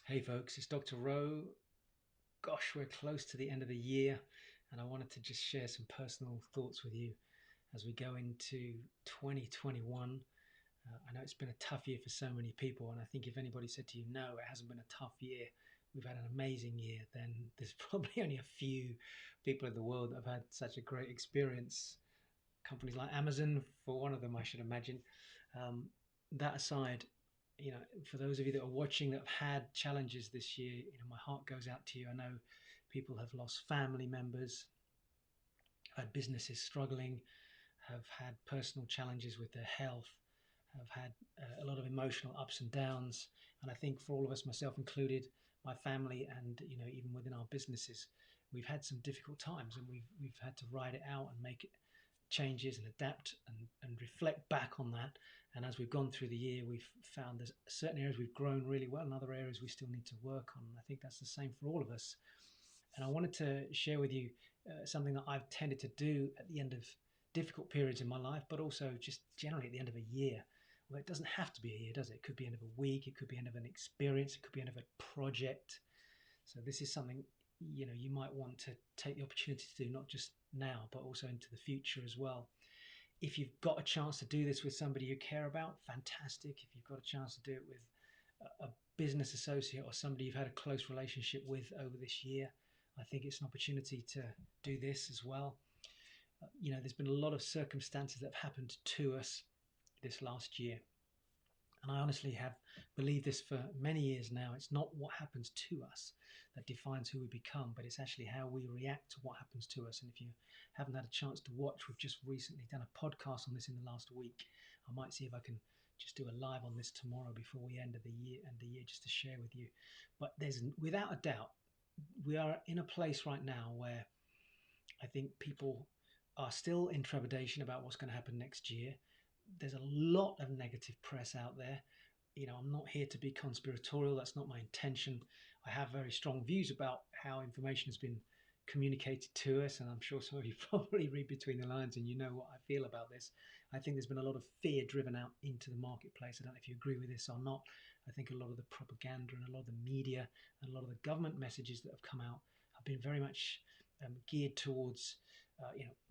Hey folks, it's Dr. Rowe. Gosh, we're close to the end of the year, and I wanted to just share some personal thoughts with you as we go into 2021. I know it's been a tough year for so many people, and I think if anybody said to you, no, it hasn't been a tough year, we've had an amazing year, then there's probably only a few people in the world that have had such a great experience. Companies like Amazon, for one of them, I should imagine. Um, that aside, for those of you that are watching that have had challenges this year, my heart goes out to you. I know people have lost family members, had businesses struggling, have had personal challenges with their health, have had a lot of emotional ups and downs. And I think for all of us, myself included, my family, and even within our businesses, we've had some difficult times, and we've had to ride it out and make it changes and adapt and reflect back on that. And as we've gone through the year, we've found there's certain areas we've grown really well and other areas we still need to work on. And I think that's the same for all of us. And I wanted to share with you something that I've tended to do at the end of difficult periods in my life, but also just generally at the end of a year. Well, it doesn't have to be a year, does it? It could be end of a week, it could be end of an experience, it could be end of a project. So this is something you might want to take the opportunity to do, not just now, but also into the future as well. If you've got a chance to do this with somebody you care about, fantastic. If you've got a chance to do it with a business associate or somebody you've had a close relationship with over this year, I think it's an opportunity to do this as well. There's been a lot of circumstances that have happened to us this last year. And I honestly have believed this for many years now. It's not what happens to us that defines who we become, but it's actually how we react to what happens to us. And if you haven't had a chance to watch, we've just recently done a podcast on this in the last week. I might see if I can just do a live on this tomorrow before we end the year, just to share with you. But there's without a doubt, we are in a place right now where I think people are still in trepidation about what's going to happen next year. There's a lot of negative press out there. I'm not here to be conspiratorial. That's not my intention. I have very strong views about how information has been communicated to us, and I'm sure some of you probably read between the lines and you know what I feel about this. I think there's been a lot of fear driven out into the marketplace. I don't know if you agree with this or not. I think a lot of the propaganda and a lot of the media and a lot of the government messages that have come out have been very much geared towards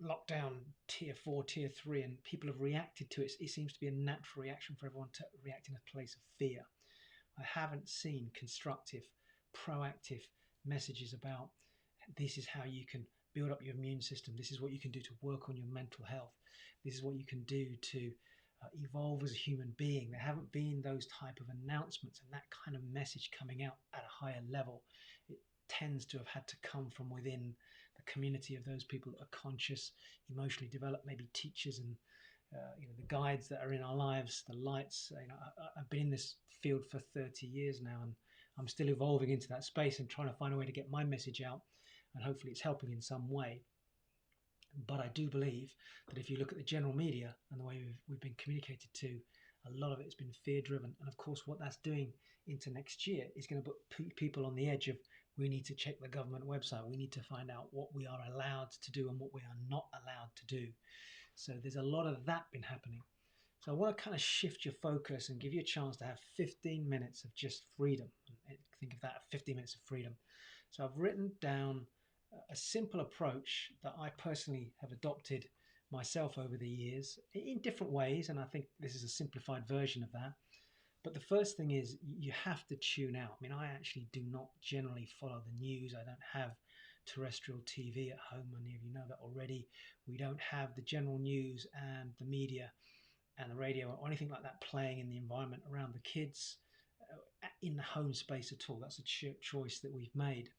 lockdown tier 4, tier 3, and people have reacted to it. It seems to be a natural reaction for everyone to react in a place of fear. I haven't seen constructive, proactive messages about this is how you can build up your immune system. This is what you can do to work on your mental health. This is what you can do to evolve as a human being. There haven't been those type of announcements and that kind of message coming out at a higher level. It tends to have had to come from within the community of those people that are conscious, emotionally developed, maybe teachers and the guides that are in our lives, the lights. I've been in this field for 30 years now, and I'm still evolving into that space and trying to find a way to get my message out, and hopefully it's helping in some way. But I do believe that if you look at the general media and the way we've been communicated to, a lot of it's been fear driven. And of course, what that's doing into next year is going to put people on the edge of, we need to check the government website. We need to find out what we are allowed to do and what we are not allowed to do. So there's a lot of that been happening. So I want to kind of shift your focus and give you a chance to have 15 minutes of just freedom. Think of that, 15 minutes of freedom. So I've written down a simple approach that I personally have adopted myself over the years in different ways, and I think this is a simplified version of that. But the first thing is you have to tune out. I mean, I actually do not generally follow the news. I don't have terrestrial TV at home. Many of you know that already. We don't have the general news and the media and the radio or anything like that playing in the environment around the kids in the home space at all. That's a choice that we've made.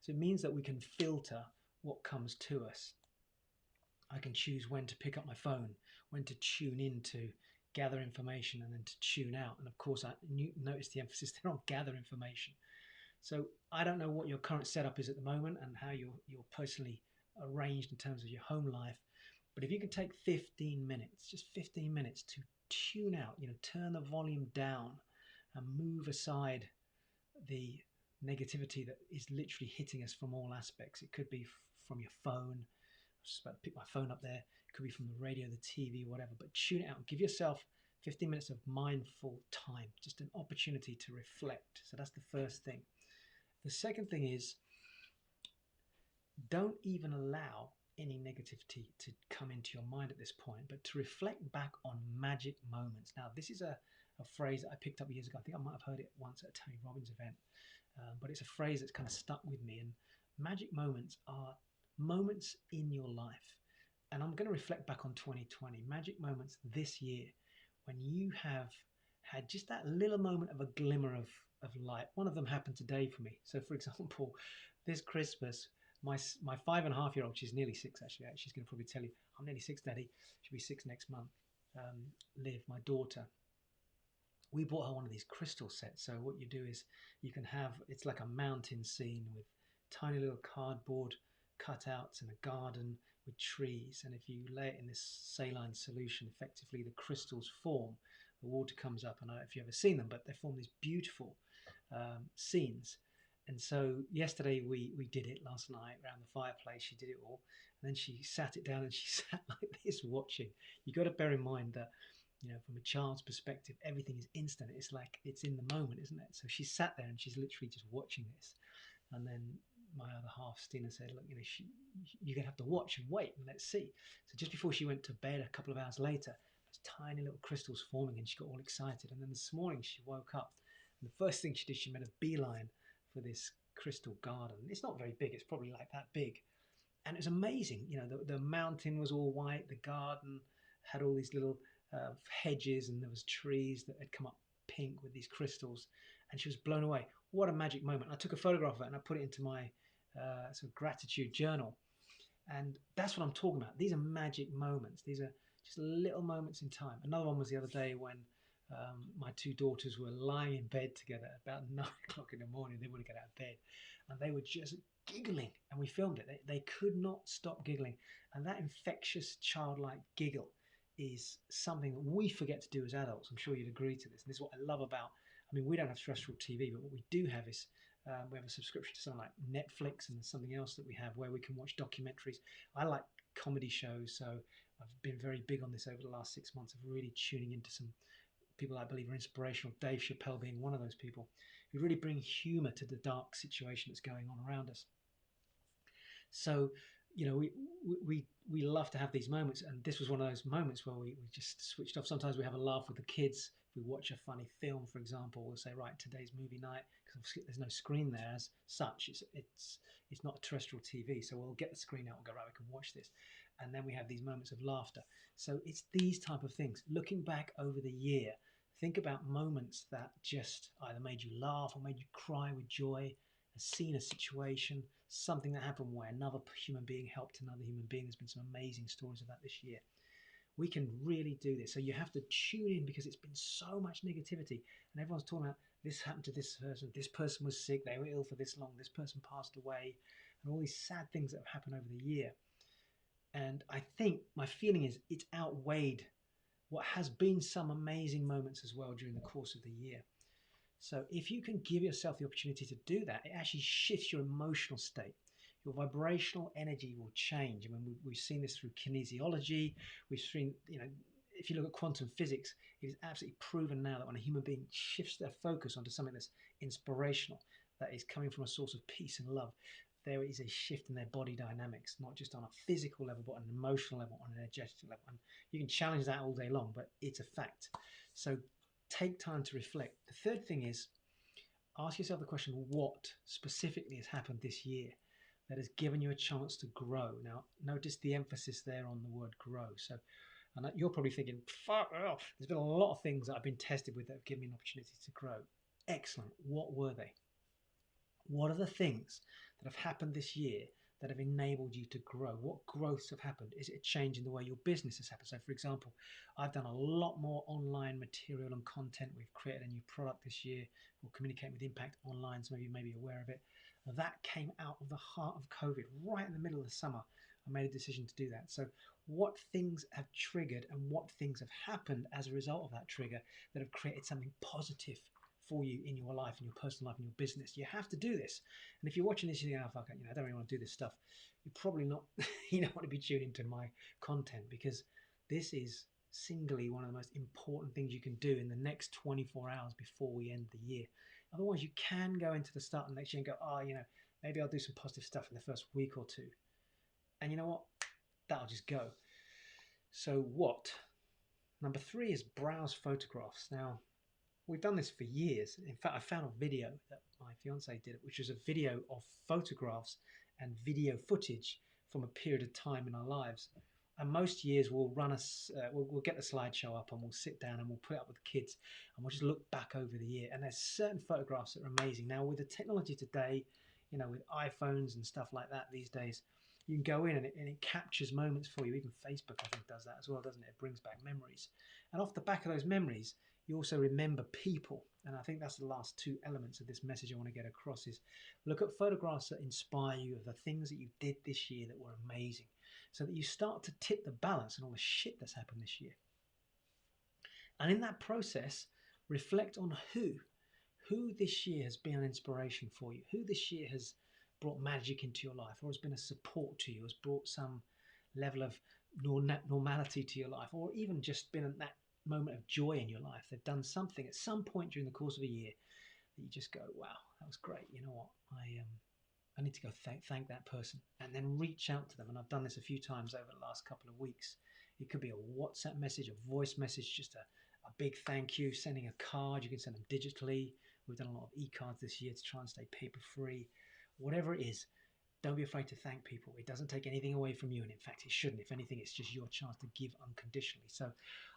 So it means that we can filter what comes to us. I can choose when to pick up my phone, when to tune in to gather information, and then to tune out. And of course, I notice the emphasis there on gather information. So I don't know what your current setup is at the moment and how you're personally arranged in terms of your home life. But if you can take 15 minutes, just 15 minutes to tune out, turn the volume down and move aside the negativity that is literally hitting us from all aspects. It could be from your phone. I was just about to pick my phone up there. It could be from the radio, the TV, whatever. But tune it out. Give yourself 15 minutes of mindful time, just an opportunity to reflect. So that's the first thing. The second thing is, don't even allow any negativity to come into your mind at this point, but to reflect back on magic moments. Now, this is a phrase that I picked up years ago. I think I might have heard it once at a Tony Robbins event, but it's a phrase that's kind of stuck with me. And magic moments are moments in your life. And I'm going to reflect back on 2020, magic moments this year when you have had just that little moment of a glimmer of light. One of them happened today for me. So, for example, this Christmas, my 5.5-year-old, she's nearly 6 actually. She's going to probably tell you, I'm nearly 6, Daddy. She'll be 6 next month. Liv, my daughter, we bought her one of these crystal sets. So what you do is you can have, it's like a mountain scene with tiny little cardboard cutouts and a garden with trees. And if you lay it in this saline solution, effectively the crystals form, the water comes up. And I don't know if you've ever seen them, but they form these beautiful scenes. And so yesterday we did it last night around the fireplace. She did it all. And then she sat it down and she sat like this watching. You got to bear in mind that, you know, from a child's perspective, everything is instant. It's like it's in the moment, isn't it? So she sat there and she's literally just watching this. And then my other half, Stina, said, look, you know, you're going to have to watch and wait and let's see. So just before she went to bed a couple of hours later, there's tiny little crystals forming and she got all excited. And then this morning she woke up and the first thing she did, she made a beeline for this crystal garden. It's not very big. It's probably like that big. And it was amazing. You know, the mountain was all white. The garden had all these little hedges and there was trees that had come up pink with these crystals. And she was blown away. What a magic moment. I took a photograph of it and I put it into my sort of gratitude journal. And that's what I'm talking about. These are magic moments. These are just little moments in time. Another one was the other day when my two daughters were lying in bed together about 9 o'clock in the morning. They wouldn't get out of bed. And they were just giggling. And we filmed it. They could not stop giggling. And that infectious childlike giggle is something that we forget to do as adults. I'm sure you'd agree to this. And this is what I love about, I mean, we don't have terrestrial TV, but what we do have is we have a subscription to something like Netflix, and there's something else that we have where we can watch documentaries. I like comedy shows, so I've been very big on this over the last 6 months of really tuning into some people I believe are inspirational, Dave Chappelle being one of those people, who really bring humor to the dark situation that's going on around us. So, you know, we love to have these moments, and this was one of those moments where we just switched off. Sometimes we have a laugh with the kids. If we watch a funny film, for example, we'll say, right, today's movie night, because there's no screen there as such. It's not a terrestrial TV, so we'll get the screen out and go, right, we can watch this. And then we have these moments of laughter. So it's these type of things. Looking back over the year, think about moments that just either made you laugh or made you cry with joy, a scene, a situation, something that happened where another human being helped another human being. There's been some amazing stories of that this year. We can really do this. So you have to tune in because it's been so much negativity and everyone's talking about this happened to this person was sick, they were ill for this long, this person passed away, and all these sad things that have happened over the year. And I think my feeling is it's outweighed what has been some amazing moments as well during the course of the year. So if you can give yourself the opportunity to do that, it actually shifts your emotional state. Your vibrational energy will change. I mean, we've seen this through kinesiology. We've seen, you know, if you look at quantum physics, it is absolutely proven now that when a human being shifts their focus onto something that's inspirational, that is coming from a source of peace and love, there is a shift in their body dynamics, not just on a physical level, but on an emotional level, on an energetic level. And you can challenge that all day long, but it's a fact. So take time to reflect. The third thing is ask yourself the question, what specifically has happened this year that has given you a chance to grow? Now, notice the emphasis there on the word grow. So, and you're probably thinking, fuck off. There's been a lot of things that I've been tested with that have given me an opportunity to grow. Excellent. What were they? What are the things that have happened this year that have enabled you to grow? What growths have happened? Is it a change in the way your business has happened? So for example, I've done a lot more online material and content. We've created a new product this year. We'll communicate with Impact Online, so you may be aware of it. That came out of the heart of COVID, right in the middle of the summer. I made a decision to do that. So what things have triggered and what things have happened as a result of that trigger that have created something positive for you in your life, in your personal life, in your business? You have to do this. And if you're watching this, you think, oh, fuck it, I don't really want to do this stuff. You're probably not, you don't want to be tuned into my content because this is singly one of the most important things you can do in the next 24 hours before we end the year. Otherwise, you can go into the start of next year and go, oh, maybe I'll do some positive stuff in the first week or two. And you know what? That'll just go. So what? Number 3 is browse photographs. Now, we've done this for years. In fact, I found a video that my fiance did, which was a video of photographs and video footage from a period of time in our lives. And most years we'll we'll get the slideshow up and we'll sit down and we'll put it up with the kids and we'll just look back over the year. And there's certain photographs that are amazing. Now, with the technology today, with iPhones and stuff like that these days, you can go in and it captures moments for you. Even Facebook, I think, does that as well, doesn't it? It brings back memories. And off the back of those memories, you also remember people. And I think that's the last 2 elements of this message I want to get across is look at photographs that inspire you of the things that you did this year that were amazing, so that you start to tip the balance on all the shit that's happened this year. And in that process, reflect on who this year has been an inspiration for you, who this year has brought magic into your life, or has been a support to you, has brought some level of normality to your life, or even just been that moment of joy in your life. They've done something at some point during the course of a year that you just go, wow, that was great. You know what? I need to go thank that person, and then reach out to them. And I've done this a few times over the last couple of weeks. It could be a WhatsApp message, a voice message, just a big thank you, sending a card. You can send them digitally. We've done a lot of e-cards this year to try and stay paper-free. Whatever it is, don't be afraid to thank people. It doesn't take anything away from you, and in fact, it shouldn't. If anything, it's just your chance to give unconditionally. So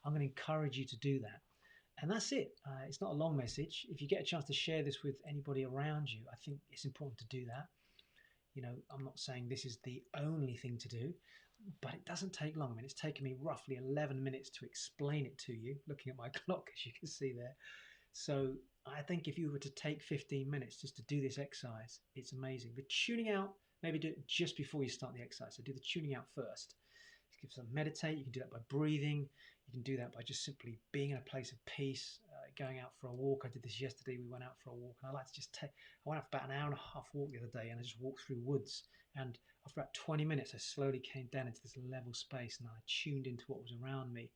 I'm going to encourage you to do that. And that's it. It's not a long message. If you get a chance to share this with anybody around you, I think it's important to do that. I'm not saying this is the only thing to do, but it doesn't take long. I mean, it's taken me roughly 11 minutes to explain it to you, looking at my clock, as you can see there. So I think if you were to take 15 minutes just to do this exercise, it's amazing. The tuning out, maybe do it just before you start the exercise. So do the tuning out first. Give some meditate. You can do that by breathing. You can do that by just simply being in a place of peace, going out for a walk. I did this yesterday. We went out for a walk, and I like to just I went out for about an hour and a half walk the other day, and I just walked through woods. And after about 20 minutes, I slowly came down into this level space, and I tuned into what was around me,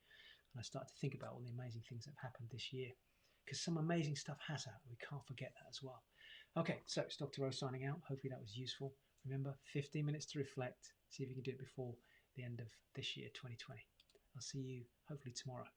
and I started to think about all the amazing things that have happened this year, because some amazing stuff has happened. We can't forget that as well. Okay, so it's Dr. O signing out. Hopefully that was useful. Remember, 15 minutes to reflect. See if you can do it before the end of this year, 2020. I'll see you hopefully tomorrow.